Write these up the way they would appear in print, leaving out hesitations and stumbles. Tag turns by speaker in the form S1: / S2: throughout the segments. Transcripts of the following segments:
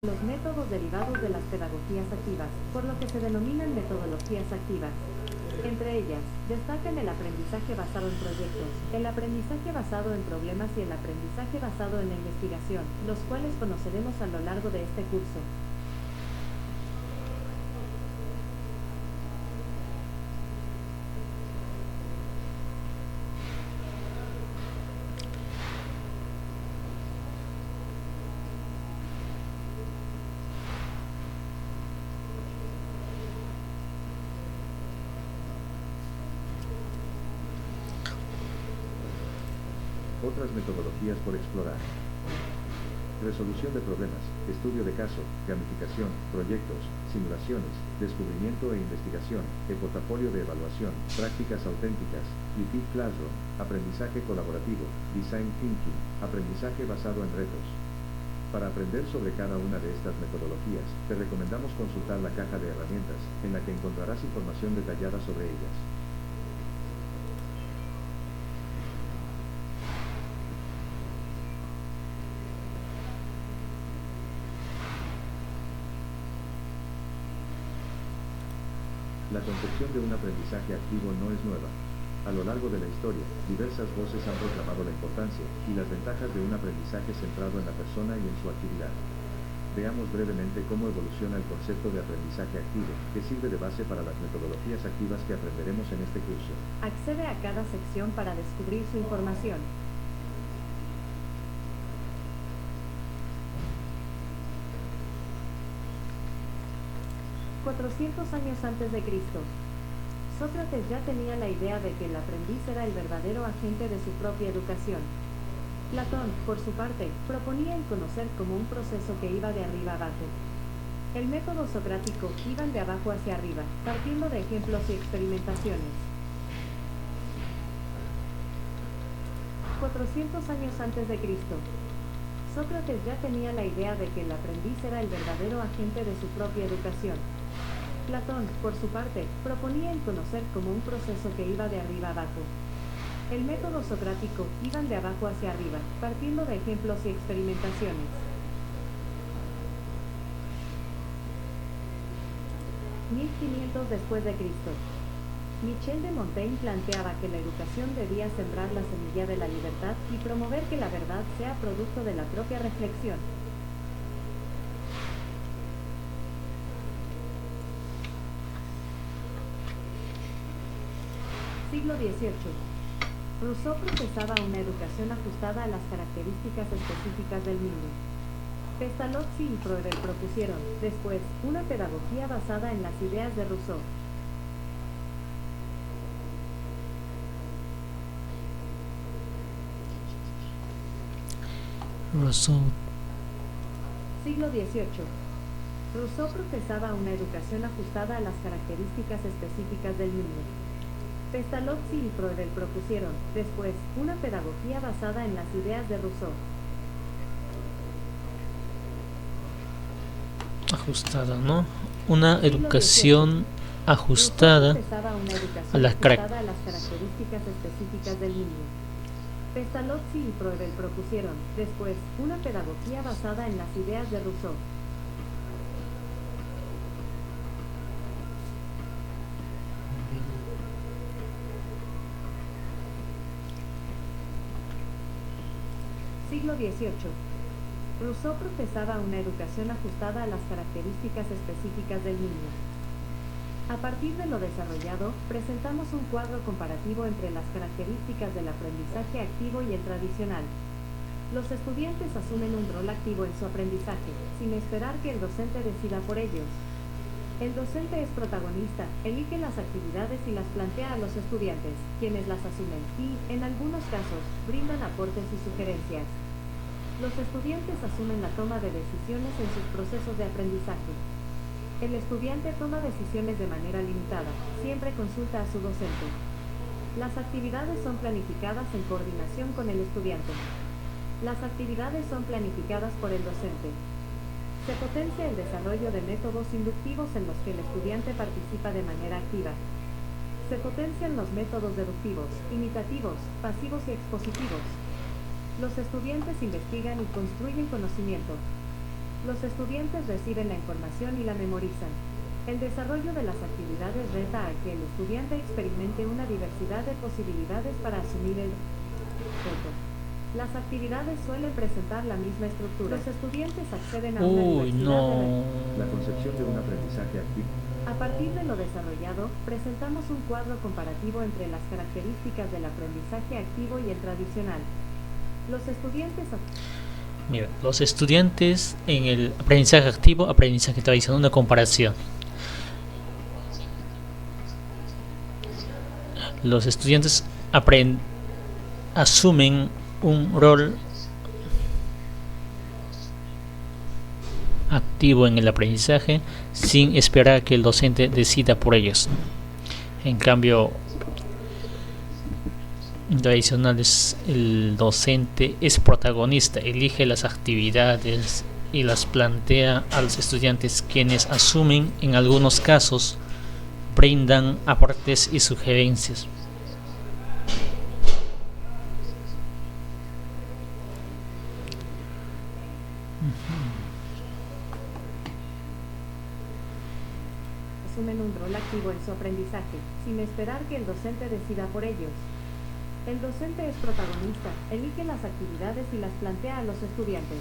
S1: los métodos derivados de las pedagogías activas, por lo que se denominan metodologías activas. Entre ellas, destacan el aprendizaje basado en proyectos, el aprendizaje basado en problemas y el aprendizaje basado en la investigación, los cuales conoceremos a lo largo de este curso.
S2: Otras metodologías por explorar. Resolución de problemas, estudio de caso, gamificación, proyectos, simulaciones, descubrimiento e investigación, e-portafolio de evaluación, prácticas auténticas, Flipped Classroom, aprendizaje colaborativo, design thinking, aprendizaje basado en retos. Para aprender sobre cada una de estas metodologías, te recomendamos consultar la caja de herramientas, en la que encontrarás información detallada sobre ellas. La concepción de un aprendizaje activo no es nueva. A lo largo de la historia, diversas voces han proclamado la importancia y las ventajas de un aprendizaje centrado en la persona y en su actividad. Veamos brevemente cómo evoluciona el concepto de aprendizaje activo, que sirve de base para las metodologías activas que aprenderemos en este curso.
S1: Accede a cada sección para descubrir su información. 400 años antes de Cristo. Sócrates ya tenía la idea de que el aprendiz era el verdadero agente de su propia educación. Platón, por su parte, proponía el conocer como un proceso que iba de arriba abajo. El método socrático iba de abajo hacia arriba, partiendo de ejemplos y experimentaciones. 400 años antes de Cristo. Sócrates ya tenía la idea de que el aprendiz era el verdadero agente de su propia educación. Platón, por su parte, proponía el conocer como un proceso que iba de arriba abajo. El método socrático iba de abajo hacia arriba, partiendo de ejemplos y experimentaciones. 1500 después de Cristo. Michel de Montaigne planteaba que la educación debía sembrar la semilla de la libertad y promover que la verdad sea producto de la propia reflexión. Siglo XVIII. Rousseau profesaba una educación ajustada a las características específicas del niño. Pestalozzi y Froebel propusieron, después, una pedagogía basada en las ideas de Rousseau.
S3: Rousseau.
S1: Siglo XVIII. Rousseau profesaba una educación ajustada a las características específicas del niño. Pestalozzi y Froebel propusieron, después, una pedagogía basada en las ideas de Rousseau.
S3: Ajustada, ¿no? Una educación ajustada a las
S1: características específicas del niño. Pestalozzi y Froebel propusieron, después, una pedagogía basada en las ideas de Rousseau. Siglo XVIII. Rousseau profesaba una educación ajustada a las características específicas del niño. A partir de lo desarrollado, presentamos un cuadro comparativo entre las características del aprendizaje activo y el tradicional. Los estudiantes asumen un rol activo en su aprendizaje, sin esperar que el docente decida por ellos. El docente es protagonista, elige las actividades y las plantea a los estudiantes, quienes las asumen y, en algunos casos, brindan aportes y sugerencias. Los estudiantes asumen la toma de decisiones en sus procesos de aprendizaje. El estudiante toma decisiones de manera limitada, siempre consulta a su docente. Las actividades son planificadas en coordinación con el estudiante. Las actividades son planificadas por el docente. Se potencia el desarrollo de métodos inductivos en los que el estudiante participa de manera activa. Se potencian los métodos deductivos, imitativos, pasivos y expositivos. Los estudiantes investigan y construyen conocimiento. Los estudiantes reciben la información y la memorizan. El desarrollo de las actividades reta a que el estudiante experimente una diversidad de posibilidades para asumir el reto. Las actividades suelen presentar la misma estructura. Los estudiantes acceden a una
S3: Uy,
S1: diversidad
S3: no.
S2: La concepción de un aprendizaje activo.
S1: A partir de lo desarrollado, presentamos un cuadro comparativo entre las características del aprendizaje activo y el tradicional. Los estudiantes
S3: Mira, los estudiantes en el aprendizaje activo, aprendizaje tradicional, una comparación. Los estudiantes asumen un rol activo en el aprendizaje sin esperar a que el docente decida por ellos. En cambio, tradicionales, el docente es protagonista, elige las actividades y las plantea a los estudiantes, quienes asumen, en algunos casos brindan aportes y sugerencias.
S1: asumen un rol activo en su aprendizaje, sin esperar que el docente decida por ellos. El docente es protagonista, elige las actividades y las plantea a los estudiantes.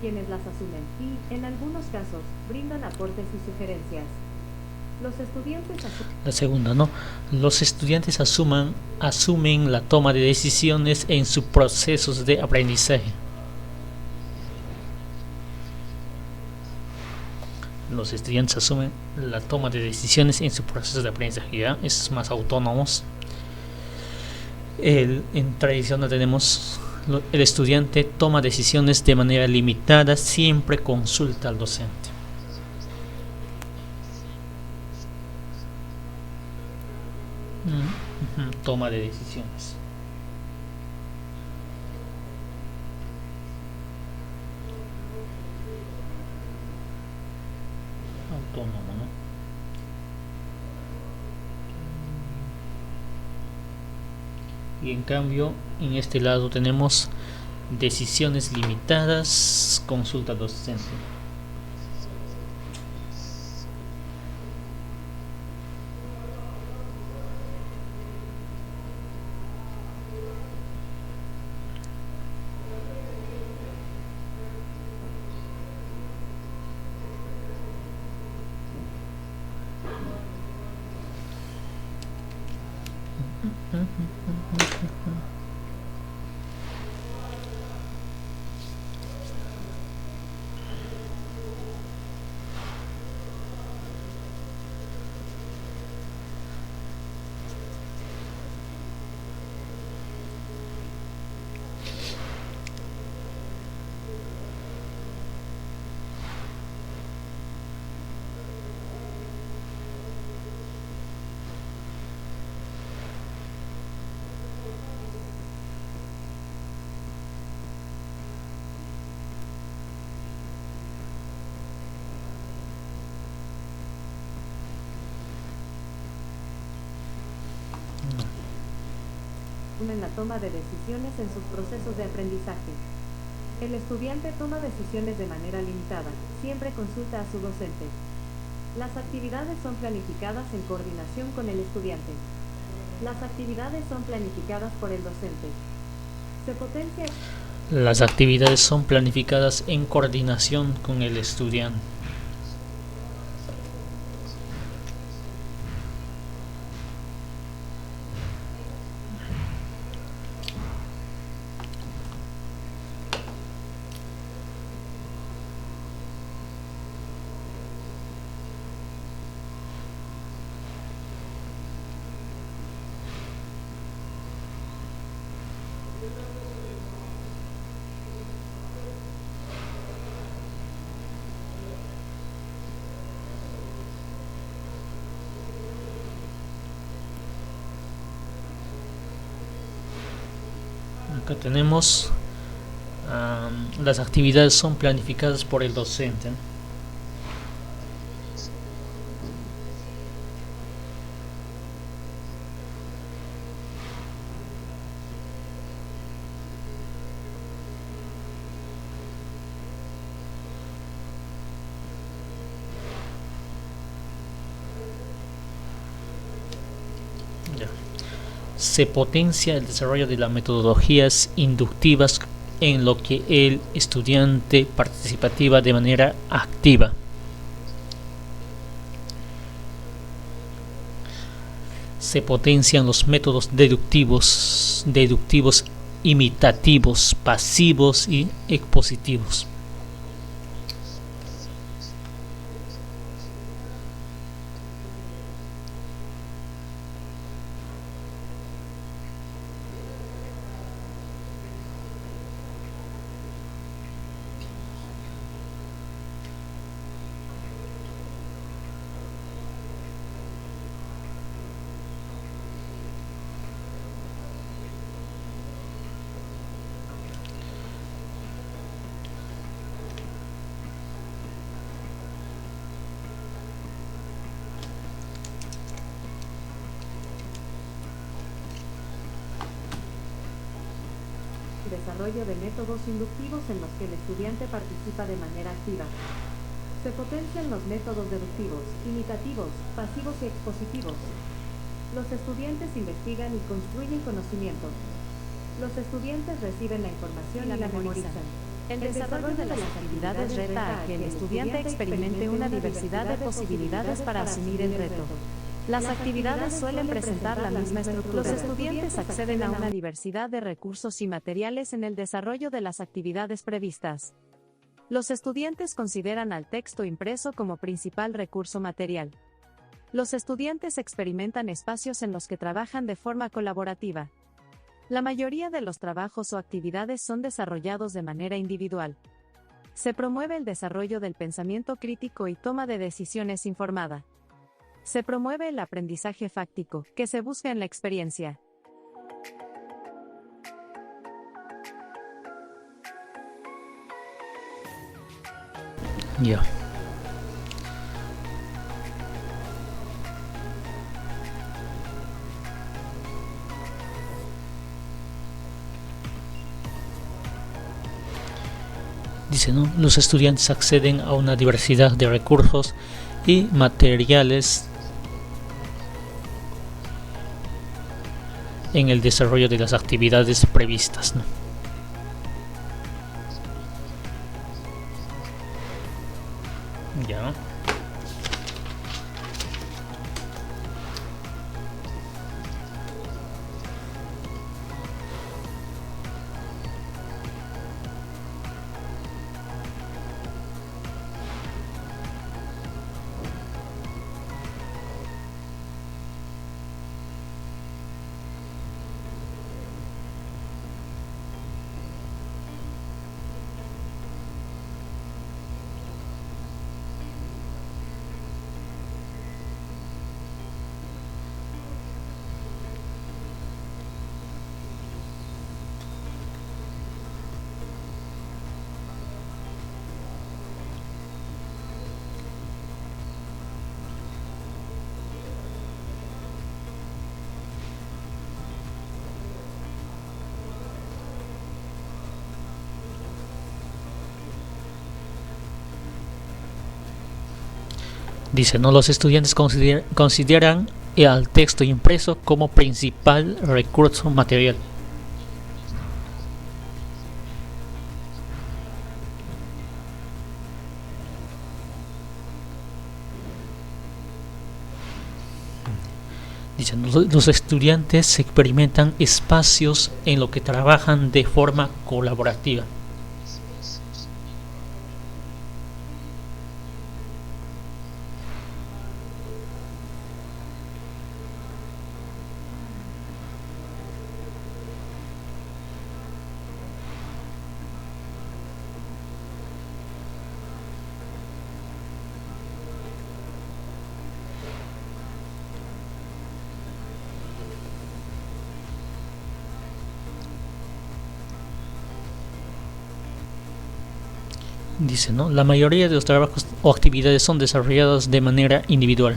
S1: Quienes las asumen y, en algunos casos, brindan aportes y sugerencias. Los estudiantes
S3: La segunda, ¿no? Los estudiantes asumen la toma de decisiones en sus procesos de aprendizaje. Los estudiantes asumen la toma de decisiones en su proceso de aprendizaje, ¿ya? Es más autónomos. En tradicional tenemos el estudiante toma decisiones de manera limitada, siempre consulta al docente. Toma de decisiones. Autónomo, ¿no? Y en cambio, en este lado tenemos decisiones limitadas, consulta docente.
S1: en la toma de decisiones en sus procesos de aprendizaje. El estudiante toma decisiones de manera limitada, siempre consulta a su docente. Las actividades son planificadas en coordinación con el estudiante. Las actividades son planificadas por el docente. Se potencia.
S3: Las actividades son planificadas en coordinación con el estudiante. Acá tenemos las actividades son planificadas por el docente. Ya. Se potencia el desarrollo de las metodologías inductivas en lo que el estudiante participa de manera activa. Se potencian los métodos deductivos, imitativos, pasivos y expositivos.
S1: Desarrollo de métodos inductivos en los que el estudiante participa de manera activa. Se potencian los métodos deductivos, imitativos, pasivos y expositivos. Los estudiantes investigan y construyen conocimiento. Los estudiantes reciben la información y la memorizan.
S4: El desarrollo de las actividades reta a que el estudiante experimente una diversidad de posibilidades para asumir el reto. Las actividades suelen presentar la misma estructura. Los estudiantes acceden a una diversidad de recursos y materiales en el desarrollo de las actividades previstas. Los estudiantes consideran al texto impreso como principal recurso material. Los estudiantes experimentan espacios en los que trabajan de forma colaborativa. La mayoría de los trabajos o actividades son desarrollados de manera individual. Se promueve el desarrollo del pensamiento crítico y toma de decisiones informada. Se promueve el aprendizaje fáctico, que se busca en la experiencia.
S3: Ya. Dice, ¿no? Los estudiantes acceden a una diversidad de recursos y materiales en el desarrollo de las actividades previstas, ¿no? Ya. Dice, ¿no? Los estudiantes consideran al texto impreso como principal recurso material. Dice, los estudiantes experimentan espacios en los que trabajan de forma colaborativa. Dice, ¿no? La mayoría de los trabajos o actividades son desarrollados de manera individual.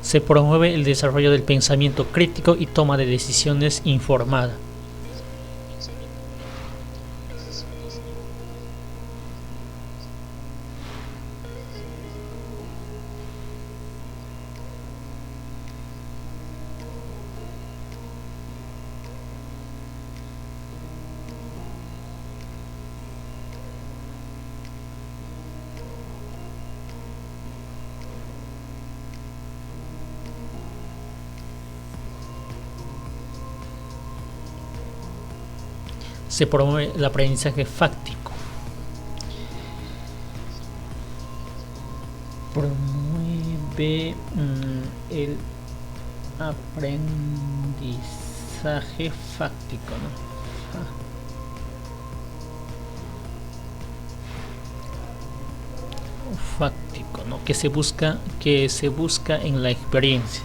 S3: Se promueve el desarrollo del pensamiento crítico y toma de decisiones informada. Se promueve el aprendizaje fáctico. Promueve el aprendizaje fáctico, ¿no? Fáctico, ¿no? Que se busca en la experiencia.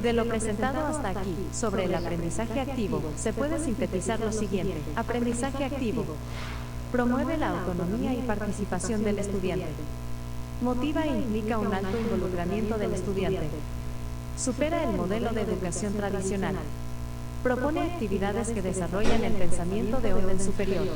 S4: De lo presentado hasta aquí, sobre el aprendizaje activo, se puede sintetizar lo siguiente. Aprendizaje activo. Promueve la autonomía y participación del estudiante. Motiva e implica un alto involucramiento del estudiante. Supera el modelo de educación tradicional. Propone actividades que desarrollan el pensamiento de orden superior.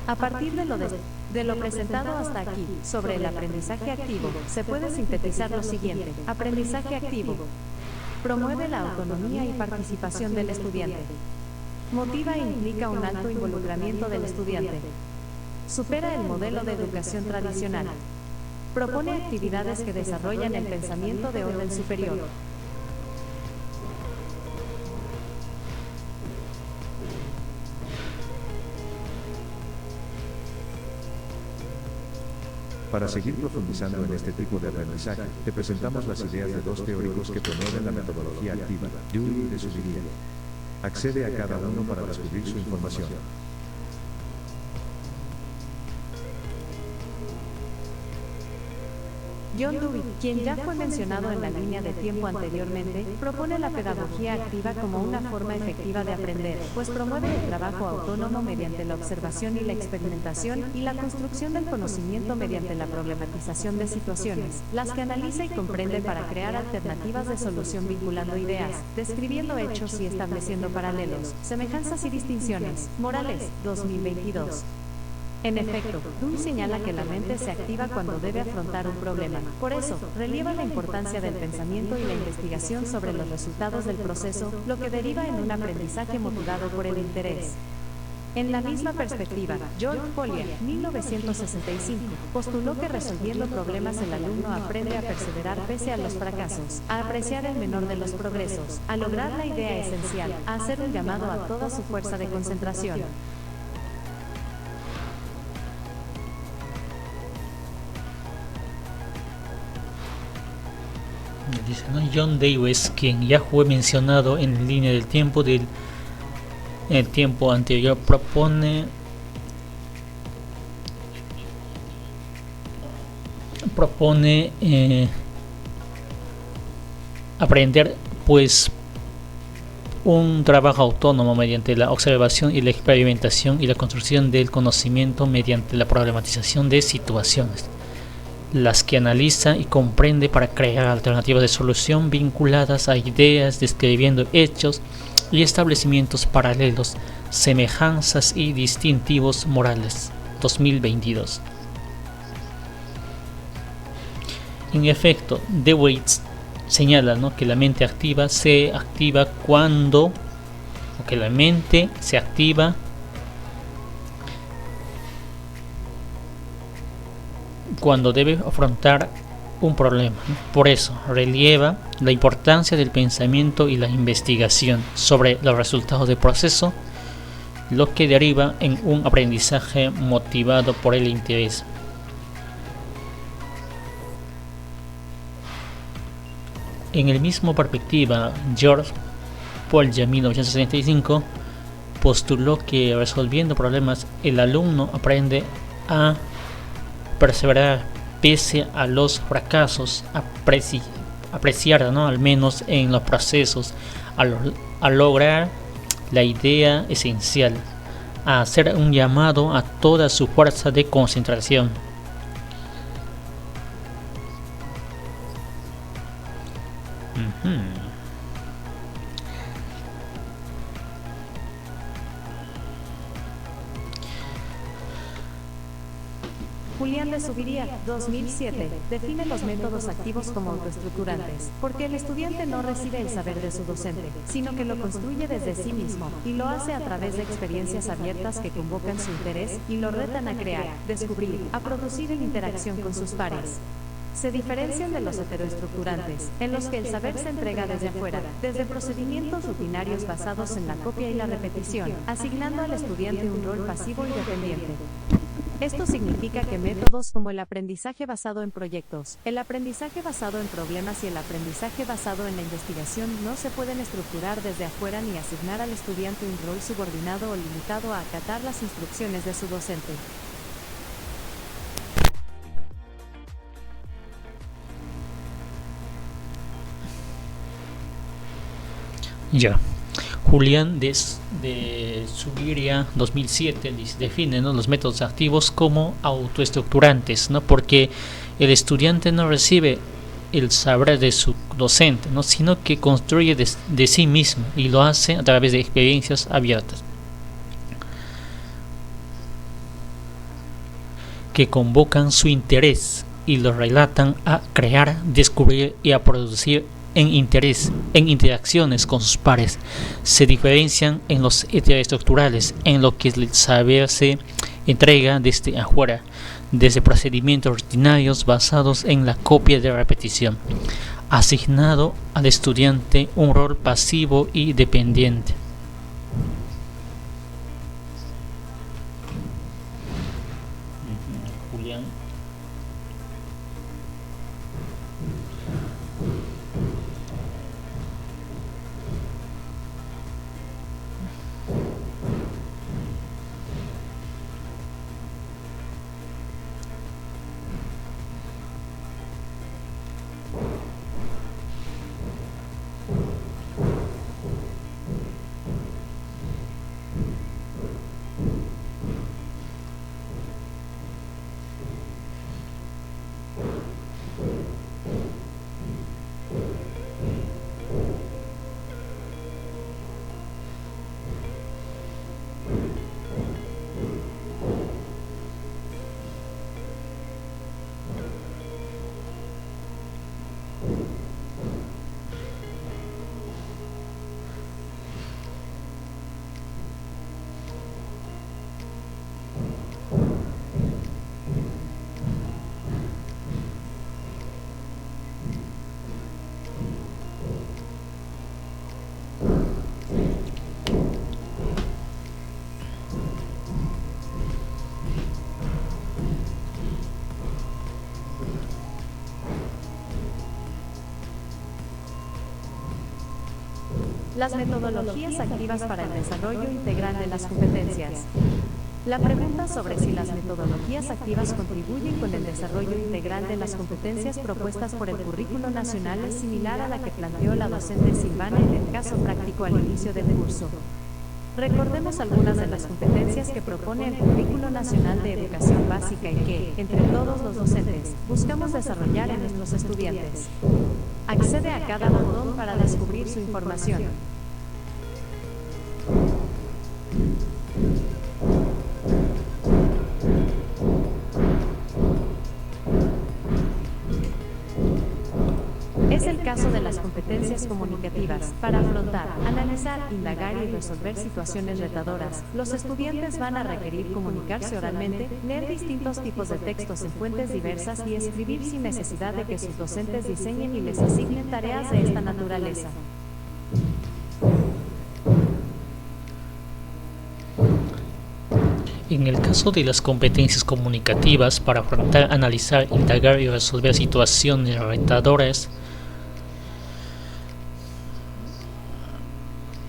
S4: A partir de lo presentado hasta aquí, sobre el aprendizaje activo, se puede sintetizar lo siguiente. Aprendizaje activo. Promueve la autonomía y participación del estudiante. Motiva e implica un alto involucramiento del estudiante. Supera el modelo de educación tradicional. Propone actividades que desarrollan el pensamiento de orden superior.
S2: Para seguir profundizando en este tipo de aprendizaje, te presentamos las ideas de dos teóricos que promueven la metodología activa, Dewey y de Subiría. Accede a cada uno para descubrir su información.
S4: John Dewey, quien ya fue mencionado en la línea de tiempo anteriormente, propone la pedagogía activa como una forma efectiva de aprender, pues promueve el trabajo autónomo mediante la observación y la experimentación y la construcción del conocimiento mediante la problematización de situaciones, las que analiza y comprende para crear alternativas de solución vinculando ideas, describiendo hechos y estableciendo paralelos, semejanzas y distinciones. Morales, 2022. En efecto, Dewey señala que la mente se activa cuando debe afrontar un problema. Por eso, relieva la importancia del pensamiento y la investigación sobre los resultados del proceso, lo que deriva en un aprendizaje motivado por el interés. En la misma perspectiva, George Polya, 1965, postuló que resolviendo problemas el alumno aprende a perseverar pese a los fracasos, a apreciar el menor de los progresos, a lograr la idea esencial, a hacer un llamado a toda su fuerza de concentración.
S3: Dice, ¿no? John Dewey, quien ya fue mencionado en línea del tiempo en el tiempo anterior, propone aprender pues un trabajo autónomo mediante la observación y la experimentación y la construcción del conocimiento mediante la problematización de situaciones, las que analiza y comprende para crear alternativas de solución vinculadas a ideas, describiendo hechos y establecimientos paralelos, semejanzas y distintivos morales. 2022. En efecto, Dewey señala, ¿no?, que la mente activa se activa cuando debe afrontar un problema. Por eso, relieva la importancia del pensamiento y la investigación sobre los resultados del proceso, lo que deriva en un aprendizaje motivado por el interés. En el mismo perspectiva, George Polya, 1965, postuló que resolviendo problemas el alumno aprende a perseverar pese a los fracasos, apreciar, ¿no?, al menos en los procesos, a lograr la idea esencial, a hacer un llamado a toda su fuerza de concentración.
S4: Julián de Zuviría, 2007, define los métodos activos como autoestructurantes, porque el estudiante no recibe el saber de su docente, sino que lo construye desde sí mismo, y lo hace a través de experiencias abiertas que convocan su interés y lo retan a crear, descubrir, a producir en interacción con sus pares. Se diferencian de los heteroestructurantes, en los que el saber se entrega desde afuera, desde procedimientos rutinarios basados en la copia y la repetición, asignando al estudiante un rol pasivo y dependiente. Esto significa que métodos como el aprendizaje basado en proyectos, el aprendizaje basado en problemas y el aprendizaje basado en la investigación no se pueden estructurar desde afuera ni asignar al estudiante un rol subordinado o limitado a acatar las instrucciones de su docente.
S3: Ya. Julián de Zuviría, 2007, define, ¿no?, los métodos activos como autoestructurantes, ¿no?, porque el estudiante no recibe el saber de su docente, ¿no?, sino que construye de sí mismo y lo hace a través de experiencias abiertas que convocan su interés y lo relatan a crear, descubrir y a producir en interacciones con sus pares. Se diferencian en los heteroestructurales, en lo que el saber se entrega desde afuera, desde procedimientos rutinarios basados en la copia de repetición, asignado al estudiante un rol pasivo y dependiente. Julián.
S4: Las metodologías activas para el desarrollo integral de las competencias. La pregunta sobre si las metodologías activas contribuyen con el desarrollo integral de las competencias propuestas por el Currículo Nacional es similar a la que planteó la docente Silvana en el caso práctico al inicio del curso. Recordemos algunas de las competencias que propone el Currículo Nacional de Educación Básica y que, entre todos los docentes, buscamos desarrollar en nuestros estudiantes. Accede a cada botón para descubrir su información. Es el caso de las competencias comunicativas. Para afrontar, analizar, indagar y resolver situaciones retadoras, los estudiantes van a requerir comunicarse oralmente, leer distintos tipos de textos en fuentes diversas y escribir sin necesidad de que sus docentes diseñen y les asignen tareas de esta naturaleza.
S3: En el caso de las competencias comunicativas, para afrontar, analizar, indagar y resolver situaciones retadoras,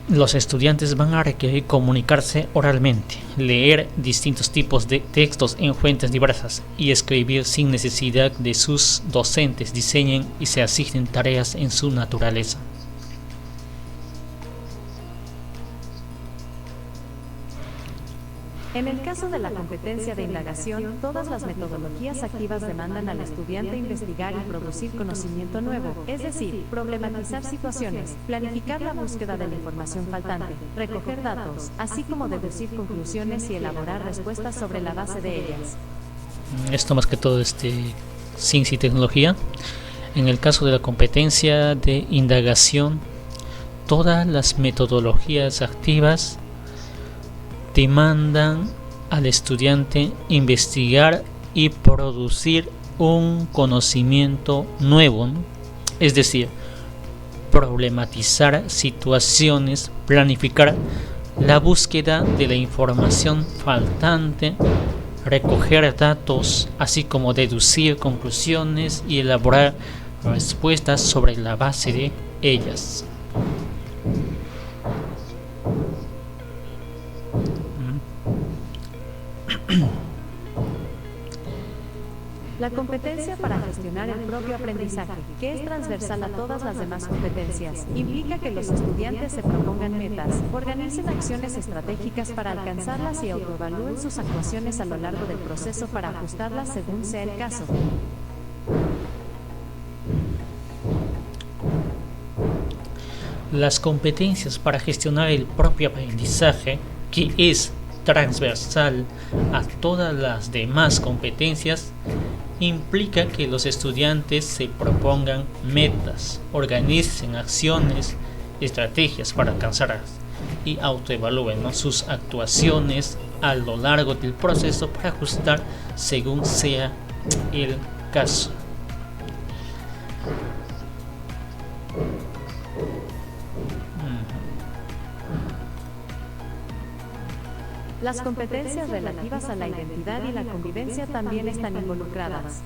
S3: los estudiantes van a requerir comunicarse oralmente, leer distintos tipos de textos en fuentes diversas y escribir sin necesidad de sus docentes diseñen y se asignen tareas en su naturaleza.
S4: En el caso de la competencia de indagación, todas las metodologías activas demandan al estudiante investigar y producir conocimiento nuevo, es decir, problematizar situaciones, planificar la búsqueda de la información faltante, recoger datos, así como deducir conclusiones y elaborar respuestas sobre la base de ellas.
S3: Esto más que todo ciencia y tecnología. En el caso de la competencia de indagación, todas las metodologías activas demandan al estudiante investigar y producir un conocimiento nuevo, ¿no? Es decir, problematizar situaciones, planificar la búsqueda de la información faltante, recoger datos, así como deducir conclusiones y elaborar respuestas sobre la base de ellas.
S4: La competencia para gestionar el propio aprendizaje, que es transversal a todas las demás competencias, implica que los estudiantes se propongan metas, organicen acciones estratégicas para alcanzarlas y autoevalúen sus actuaciones a lo largo del proceso para ajustarlas según sea el caso.
S3: Las competencias para gestionar el propio aprendizaje, que es transversal a todas las demás competencias, implica que los estudiantes se propongan metas, organicen acciones, estrategias para alcanzarlas y autoevalúen, ¿no?, sus actuaciones a lo largo del proceso para ajustar según sea el caso.
S4: Las competencias relativas a la identidad y la convivencia también están involucradas.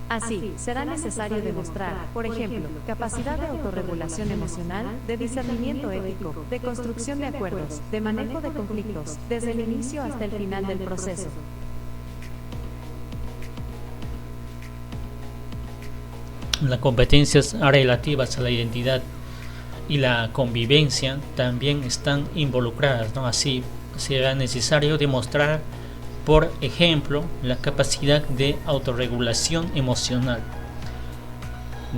S4: Así, será necesario demostrar, por ejemplo, capacidad de autorregulación emocional, de discernimiento ético, de construcción de acuerdos, de manejo de conflictos, desde el inicio hasta el final del proceso.
S3: Las competencias relativas a la identidad y la convivencia también están involucradas, ¿no? Así, será necesario demostrar, por ejemplo, la capacidad de autorregulación emocional,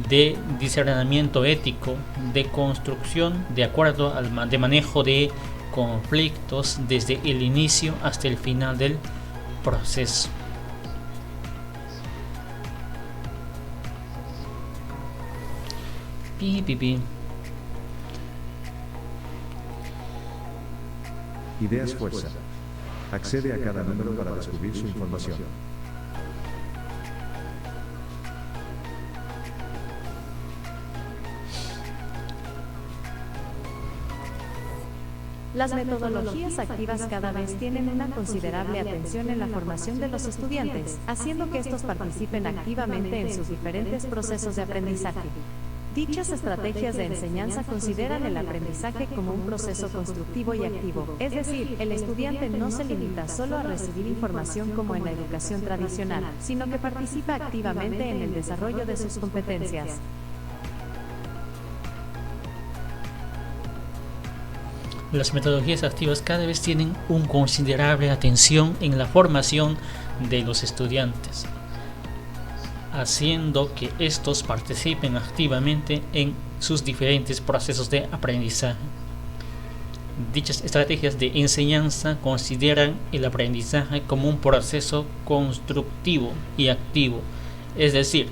S3: de discernimiento ético, de construcción de acuerdo de manejo de conflictos desde el inicio hasta el final del proceso.
S2: Ideas Fuerza. Accede a cada número para descubrir su información.
S4: Las metodologías activas cada vez tienen una considerable atención en la formación de los estudiantes, haciendo que estos participen activamente en sus diferentes procesos de aprendizaje. Dichas estrategias de enseñanza consideran el aprendizaje como un proceso constructivo y activo, es decir, el estudiante no se limita solo a recibir información como en la educación tradicional, sino que participa activamente en el desarrollo de sus competencias.
S3: Las metodologías activas cada vez tienen una considerable atención en la formación de los estudiantes, haciendo que estos participen activamente en sus diferentes procesos de aprendizaje. Dichas estrategias de enseñanza consideran el aprendizaje como un proceso constructivo y activo, es decir,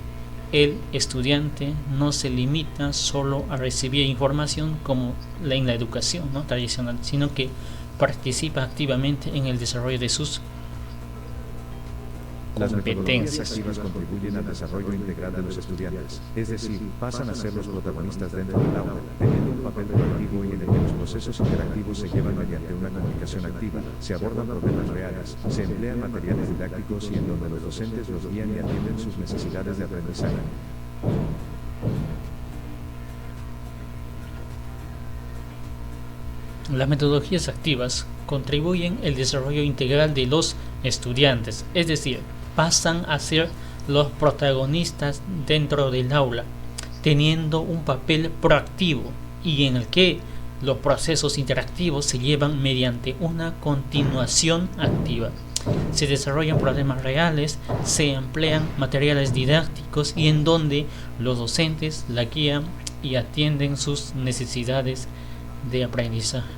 S3: el estudiante no se limita solo a recibir información como en la educación, ¿no?, tradicional, sino que participa activamente en el desarrollo de sus
S2: Las metodologías
S3: competencias.
S2: activas contribuyen al desarrollo integral de los estudiantes, es decir, pasan a ser los protagonistas dentro del aula, teniendo un papel proactivo y en el que los procesos interactivos se llevan mediante una comunicación activa, se abordan problemas reales, se emplean materiales didácticos y en donde los docentes los guían y atienden sus necesidades de aprendizaje.
S3: Las metodologías activas contribuyen al desarrollo integral de los estudiantes, es decir, pasan a ser los protagonistas dentro del aula, teniendo un papel proactivo y en el que los procesos interactivos se llevan mediante una continuación activa. Se desarrollan problemas reales, se emplean materiales didácticos y en donde los docentes la guían y atienden sus necesidades de aprendizaje.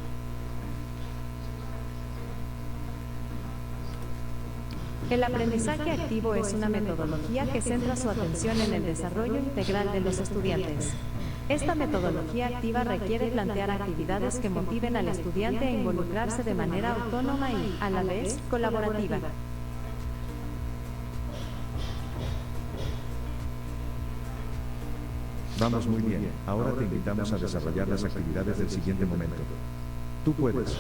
S4: El aprendizaje activo es una metodología que centra su atención en el desarrollo integral de los estudiantes. Esta metodología activa requiere plantear actividades que motiven al estudiante a involucrarse de manera autónoma y, a la vez, colaborativa.
S2: Vamos muy bien, ahora te invitamos a desarrollar las actividades del siguiente momento. Tú puedes.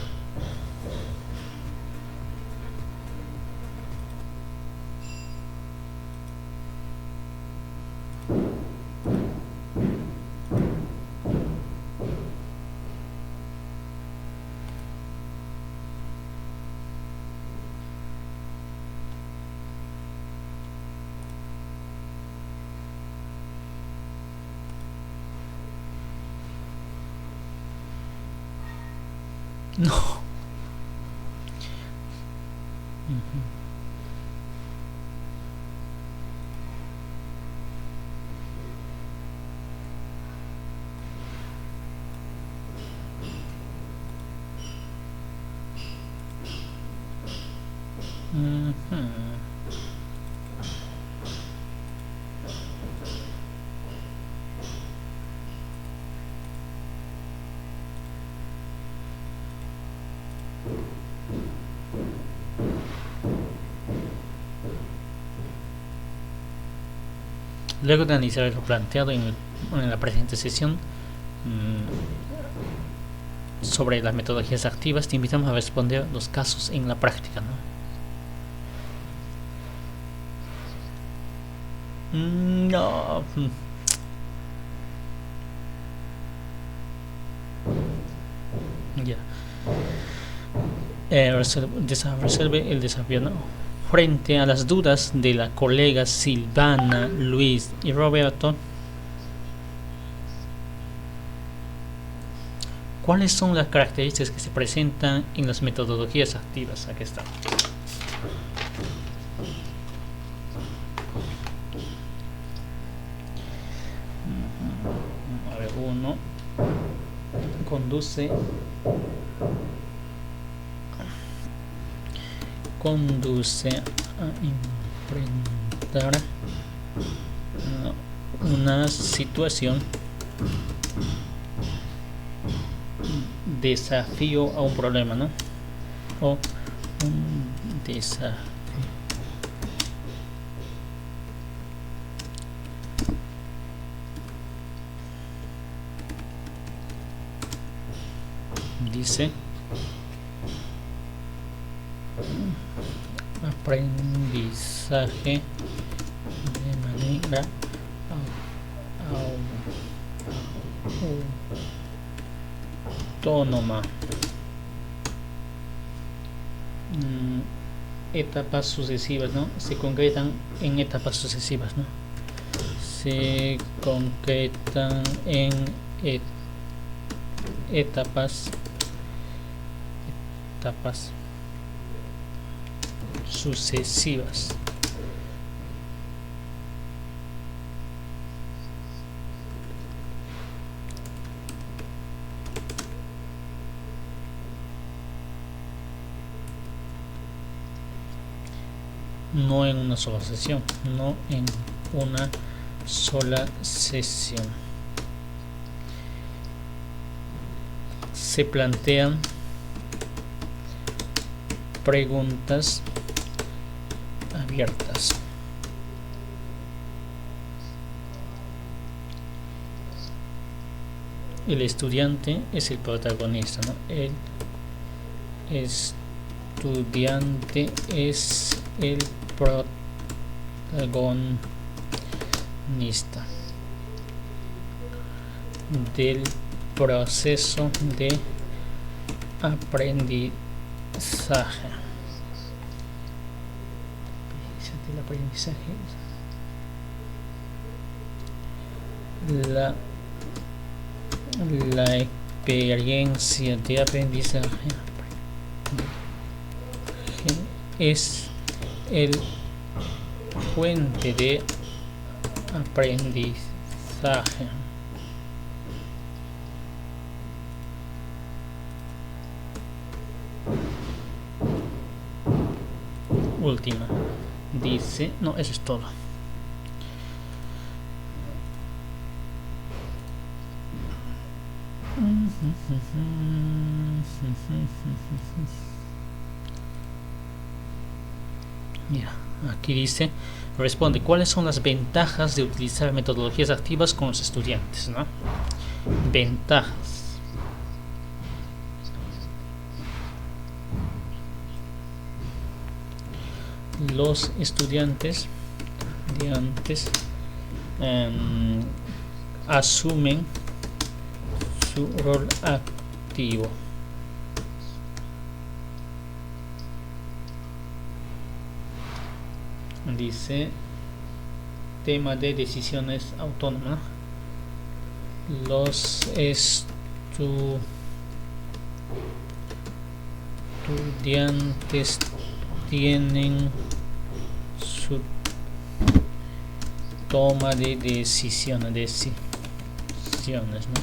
S3: No. Luego de analizar lo planteado en la presente sesión sobre las metodologías activas, te invitamos a responder los casos en la práctica, ¿no? No. Ya. Resuelve el desafío, ¿no? Frente a las dudas de la colega Silvana, Luis y Roberto, ¿cuáles son las características que se presentan en las metodologías activas? Aquí está. A ver, uno conduce a enfrentar una situación, desafío a un problema, ¿no? O un desafío. Dice aprendizaje de manera autónoma. Etapas sucesivas, ¿no? Se concretan en etapas sucesivas, ¿no? Se concretan en etapas sucesivas. No en una sola sesión, no en una sola sesión. Se plantean preguntas abiertas. El estudiante es el protagonista, ¿no? El estudiante es el protagonista del proceso de aprendizaje. El aprendizaje. La experiencia de aprendizaje es el fuente de aprendizaje. Última. Dice, no, eso es todo. Mira, aquí dice, responde, ¿cuáles son las ventajas de utilizar metodologías activas con los estudiantes, ¿no? Ventajas. Los estudiantes asumen su rol activo. Dice, tema de decisiones autónomas. Los estudiantes tienen su toma de decisiones, ¿no?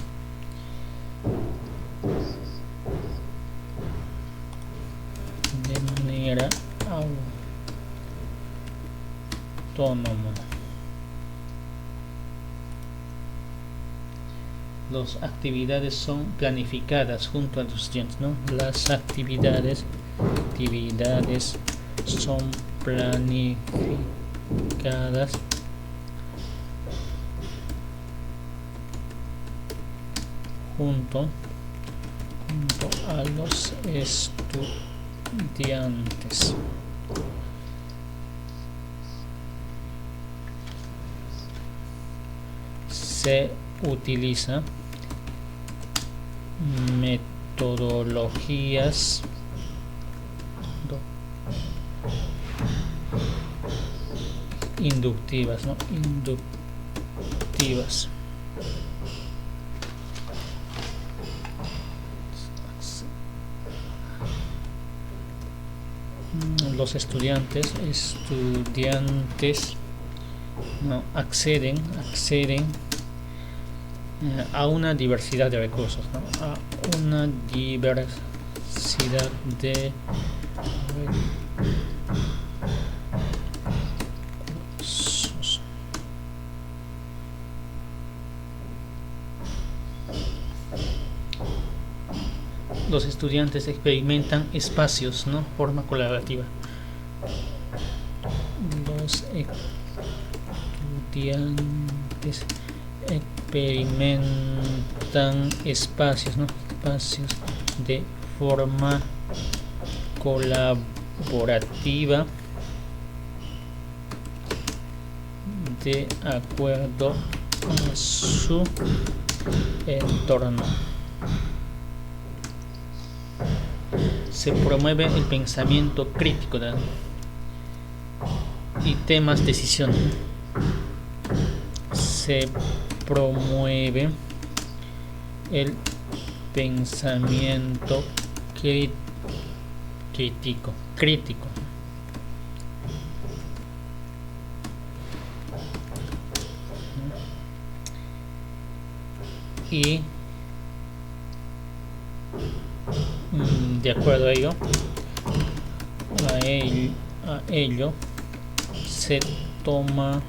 S3: De manera autónoma. Las actividades son planificadas junto a los estudiantes, ¿no? Las actividades son planificadas junto a los estudiantes. Se utiliza metodologías inductivas, ¿no? Inductivas. Los estudiantes ¿no? acceden a una diversidad de recursos, ¿no? A una diversidad de recursos. Los estudiantes experimentan espacios, ¿no? Forma colaborativa. Los estudiantes experimentan espacios, ¿no? Espacios de forma colaborativa de acuerdo a su entorno. Se promueve el pensamiento crítico, ¿no? Y temas decisión. Se promueve el pensamiento crítico. Y de acuerdo a ello se toma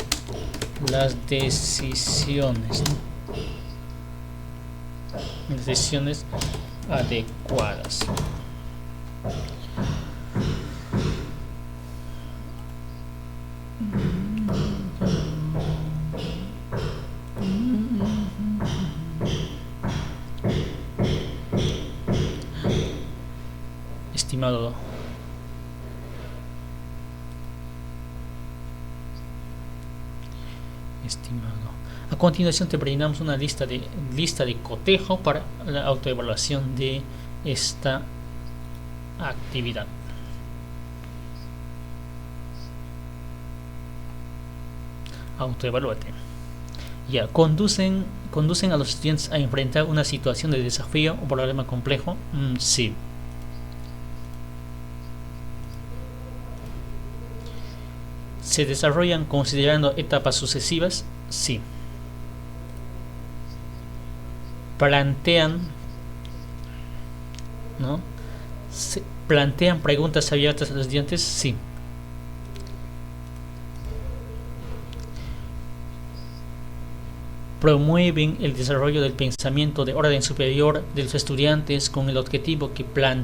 S3: las decisiones adecuadas. Estimado. A continuación te brindamos una lista de cotejo para la autoevaluación de esta actividad. Autoevalúate. Ya, conducen a los estudiantes a enfrentar una situación de desafío o problema complejo. Sí. ¿Se desarrollan considerando etapas sucesivas? Sí. ¿Plantean preguntas abiertas a los estudiantes? Sí. ¿Promueven el desarrollo del pensamiento de orden superior de los estudiantes con el objetivo que planteen